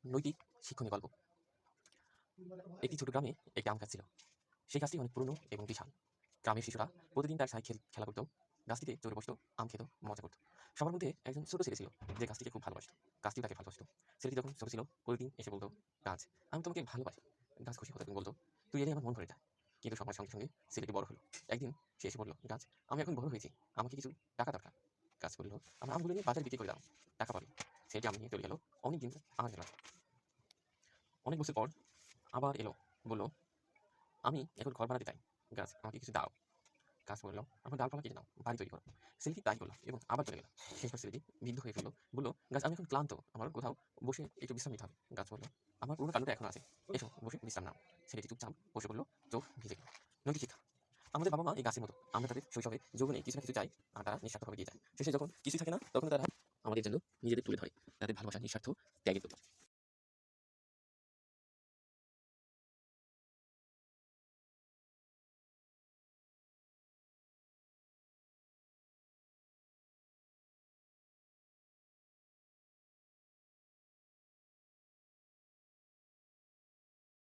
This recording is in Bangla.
নৈতিক শিক্ষণীয় গল্প। একটি ছোট গ্রামে একটি আম গাছ ছিল। সেই গাছটি অনেক পুরনো এবং বিশাল। গ্রামের শিশুরা প্রতিদিন তার ছায় খেলা করতো, গাছটিতে চড়ে বসতো, আম খেত, মজা করতো। সবার মধ্যে একজন ছোট ছেলে ছিল যে গাছটিকে খুব ভালোবাসতো। গাছটিও তাকে ভালোবাসতো। ছেলেটি যখন ছোট ছিল প্রতিদিন এসে বলতো, গাছ, আমি তোমাকে ভালোবাসি। গাছ খুশি হতো এবং বলতো, তুই এলে আমার মন ভরে যায়। কিন্তু সময়ের সঙ্গে সঙ্গে ছেলেটি বড় হলো। একদিন সে এসে বলল, গাছ, আমি এখন বড় হয়েছি, আমাকে কিছু টাকা দরকার। গাছ বলল, আমার আমগুলো নিয়ে বাজারে বিক্রি করে দাও, টাকা পাবে। ছেলেটি আম নিয়ে চলে গেল। অনেকদিন আম গেল। অনেক বছর পর আবার এলো, বলল, আমি এখন ঘর বানাতে চাই, গাছ, আমাকে কিছু দাও। গাছ বলল, আমার ডালপালা কেটে নাও, বাড়ি তৈরি করো। ছেলেটি তাই করলো এবং আবার চলে গেল। শেষবার ছেলেটি বৃদ্ধ হয়ে ফেললো, বললো, গাছ, আমি এখন ক্লান্ত, আমার কোথাও বসে একটু বিশ্রাম নিতে হবে। গাছ বলল, আমার পুরোনো কান্ডটা এখন আছে, এসো বসে বিশ্রাম নাও। ছেলেটি চুপচাপ বসে পড়লো, চোখ ভিজে গেল। নৈতিক শিক্ষা। আমাদের বাবা মা এই গাছের মতো, আমরা তাদের শৈশবে যৌবনে কিছু না কিছু চাই, আর তারা নিঃস্বার্থভাবে দিয়ে যায়। শেষে যখন কিছুই থাকে না, তখন তারা আমাদের জন্য নিজেদের তুলে ধরে, তাদের ভালোবাসা নিঃস্বার্থ ত্যাগের প্রতীক।